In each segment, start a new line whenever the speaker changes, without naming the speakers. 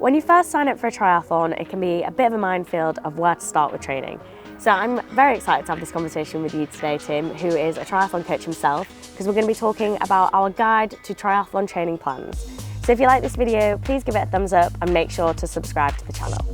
When you first sign up for a triathlon, it can be a bit of a minefield of where to start with training. So I'm very excited to have this conversation with you today, Tim, who is a triathlon coach himself, because we're going to be talking about our guide to triathlon training plans. So if you like this video, please give it a thumbs up and make sure to subscribe to the channel.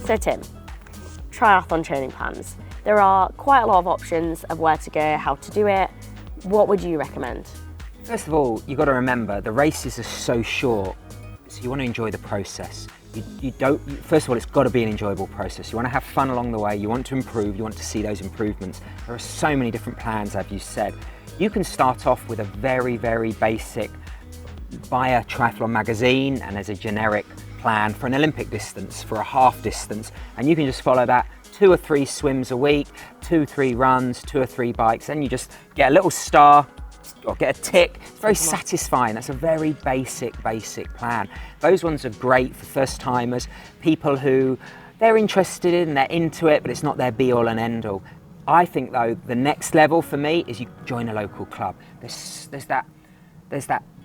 So Tim, triathlon training plans. There are quite a lot of options of where to go, how to do it. What would you recommend?
First of all, you've got to remember the races are so short, so you want to enjoy the process. First of all, it's got to be an enjoyable process. You want to have fun along the way, you want to improve, you want to see those improvements. There are so many different plans, as you said. You can start off with a very, very basic, buy a triathlon magazine and as a generic plan for an Olympic distance, for a half distance, and you can just follow that 2 or 3 swims a week, 2 or 3 runs, 2 or 3 bikes, and you just get a little star or get a tick. It's very satisfying. That's a very basic plan. Those ones are great for first timers, people who they're interested in, they're into it, but it's not their be all and end all. I think though the next level for me is you join a local club. There's that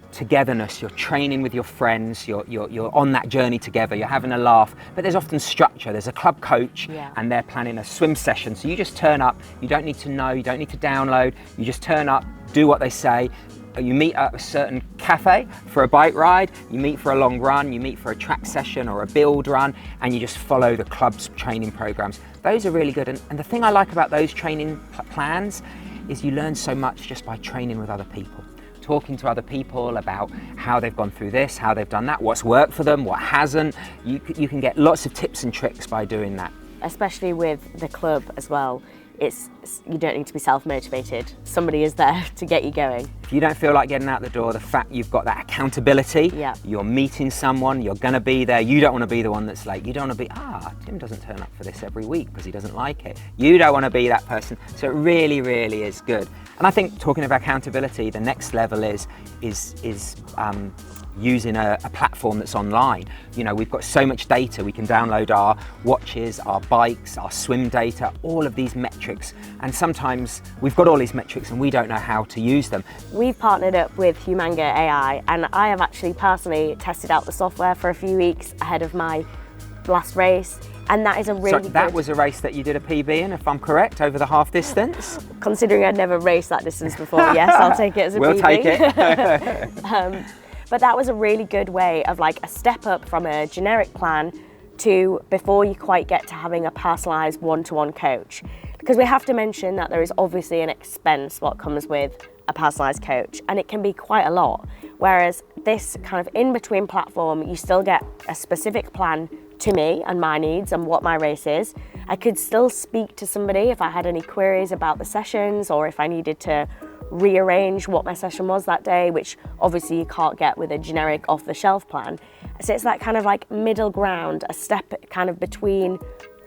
togetherness, you're training with your friends, you're on that journey together, you're having a laugh, but there's often structure. There's a club coach and they're planning a swim session, so you just turn up, you don't need to know, you don't need to download, you just turn up, do what they say. You meet at a certain cafe for a bike ride, you meet for a long run, you meet for a track session or a build run, and you just follow the club's training programs. Those are really good, and the thing I like about those training plans is you learn so much just by training with other people. Talking to other people about how they've gone through this, how they've done that, what's worked for them, what hasn't. You can get lots of tips and tricks by doing that.
Especially with the club as well, you don't need to be self-motivated. Somebody is there to get you going.
If you don't feel like getting out the door, the fact you've got that accountability, you're meeting someone, you're going to be there, you don't want to be the one that's late. You don't want to be, Tim doesn't turn up for this every week because he doesn't like it. You don't want to be that person. So it really, really is good. And I think talking about accountability, the next level is using a platform that's online. You know, we've got so much data. We can download our watches, our bikes, our swim data, all of these metrics. And sometimes we've got all these metrics and we don't know how to use them.
We've partnered up with Humanga AI, and I have actually personally tested out the software for a few weeks ahead of my last race. And that is a really
So that was a race that you did a PB in, if I'm correct, over the half distance?
Considering I'd never raced that distance before, yes, I'll take it as a PB.
We'll take it.
But that was a really good way of like a step up from a generic plan to before you quite get to having a personalised one-to-one coach. Because we have to mention that there is obviously an expense what comes with a personalised coach, and it can be quite a lot. Whereas this kind of in-between platform, you still get a specific plan to me and my needs and what my race is. I could still speak to somebody if I had any queries about the sessions or if I needed to rearrange what my session was that day, which obviously you can't get with a generic off-the-shelf plan. So it's that kind of like middle ground, a step kind of between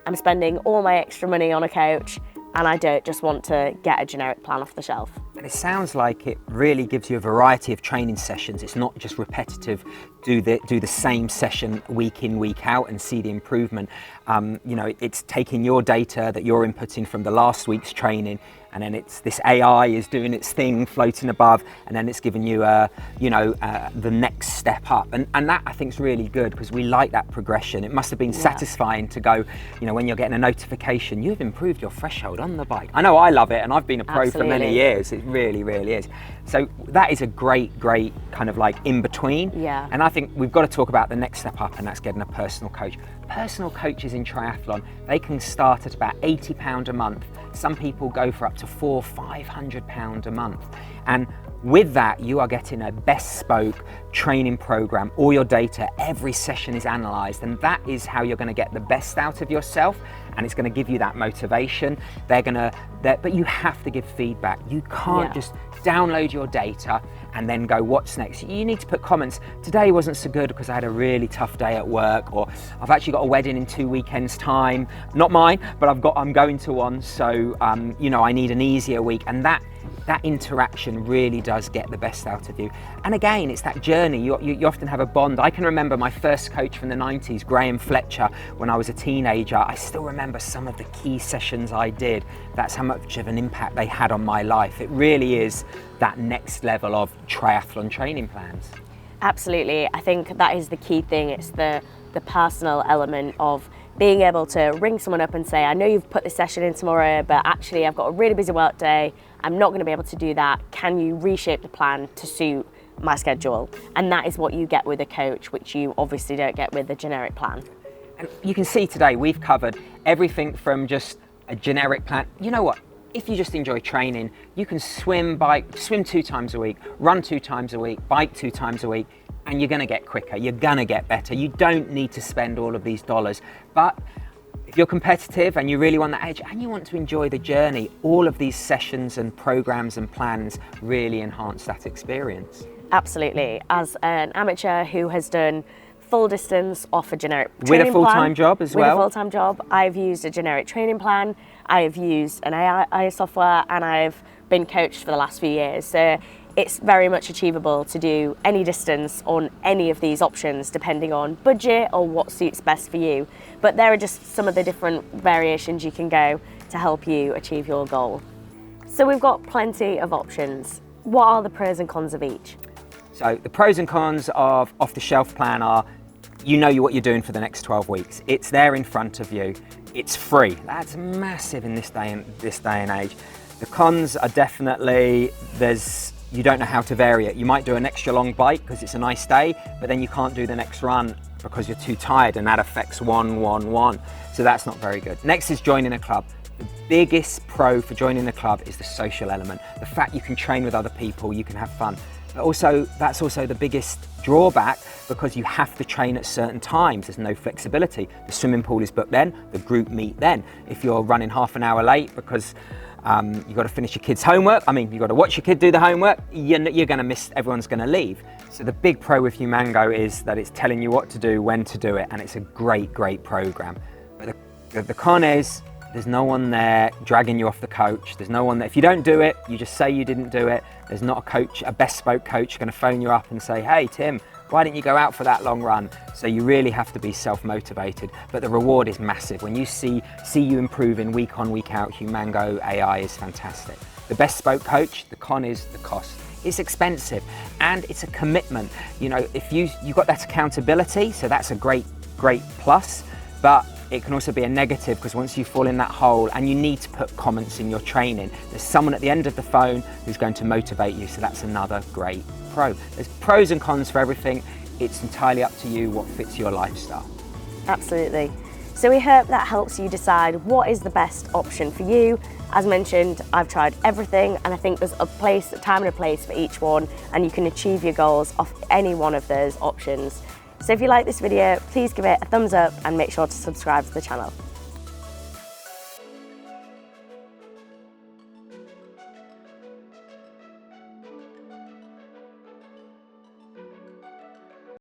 I'm spending all my extra money on a coach and I don't just want to get a generic plan off the shelf.
And it sounds like it really gives you a variety of training sessions. It's not just repetitive, do the same session week in, week out and see the improvement. You know, it's taking your data that you're inputting from the last week's training, and then it's this AI is doing its thing, floating above, and then it's giving you, the next step up. And that I think is really good because we like that progression. It must have been satisfying to go, you know, when you're getting a notification, you've improved your threshold on the bike. I know I love it, and I've been a pro for many years. It really, really is. So that is a great kind of like in between.
Yeah.
And I think we've got to talk about the next step up, and that's getting a personal coach. Personal coaches in triathlon, they can start at about £80 a month. Some people go for up to £400-500 a month. And with that, you are getting a bespoke training program. All your data, every session is analysed, and that is how you're going to get the best out of yourself, and it's going to give you that motivation. But you have to give feedback. You can't just download your data and then go, what's next? You need to put comments. Today wasn't so good because I had a really tough day at work, or I've actually got a wedding in 2 weekends time. Not mine, but I'm going to one, so I need an easier week. And that that interaction really does get the best out of you. And again, it's that journey. You often have a bond. I can remember my first coach from the 90s, Graham Fletcher, when I was a teenager. I still remember some of the key sessions I did. That's how much of an impact they had on my life. It really is that next level of triathlon training plans.
Absolutely. I think that is the key thing. It's the personal element of being able to ring someone up and say, I know you've put this session in tomorrow, but actually I've got a really busy work day. I'm not going to be able to do that. Can you reshape the plan to suit my schedule? And that is what you get with a coach, which you obviously don't get with a generic plan.
And you can see today we've covered everything from just a generic plan. You know what? If you just enjoy training, you can swim 2 times a week, run 2 times a week, bike 2 times a week, and you're gonna get quicker, you're gonna get better. You don't need to spend all of these dollars. But if you're competitive and you really want that edge and you want to enjoy the journey, all of these sessions and programs and plans really enhance that experience.
Absolutely. As an amateur who has done full distance off a generic training
with a full-time job as well.
With a full-time job, I've used a generic training plan, I have used an AI software, and I've been coached for the last few years. So it's very much achievable to do any distance on any of these options, depending on budget or what suits best for you. But there are just some of the different variations you can go to help you achieve your goal. So we've got plenty of options. What are the pros and cons of each?
So the pros and cons of off-the-shelf plan are, you know what you're doing for the next 12 weeks. It's there in front of you. It's free. That's massive in this day and age. The cons are definitely you don't know how to vary it. You might do an extra long bike because it's a nice day, but then you can't do the next run because you're too tired, and that affects 1-1-1. So that's not very good. Next is joining a club. The biggest pro for joining a club is the social element. The fact you can train with other people, you can have fun. But also, that's also the biggest drawback because you have to train at certain times. There's no flexibility. The swimming pool is booked then, the group meet then. If you're running half an hour late because you've got to finish your kid's homework, you've got to watch your kid do the homework, you're going to miss, everyone's going to leave. So the big pro with Humango is that it's telling you what to do, when to do it, and it's a great, great program. But the con is, there's no one there dragging you off the coach. There's no one there. If you don't do it, you just say you didn't do it. There's not a coach, a bespoke coach going to phone you up and say, hey, Tim, why didn't you go out for that long run? So you really have to be self-motivated. But the reward is massive. When you see you improving week on, week out, Humango AI is fantastic. The bespoke coach, the con is the cost. It's expensive and it's a commitment. You know, if you've got that accountability, so that's a great plus, but it can also be a negative because once you fall in that hole and you need to put comments in your training, there's someone at the end of the phone who's going to motivate you, so that's another great pro. There's pros and cons for everything. It's entirely up to you what fits your lifestyle.
Absolutely. So we hope that helps you decide what is the best option for you. As mentioned, I've tried everything and I think there's a time and a place for each one, and you can achieve your goals off any one of those options. So if you like this video, please give it a thumbs up and make sure to subscribe to the channel.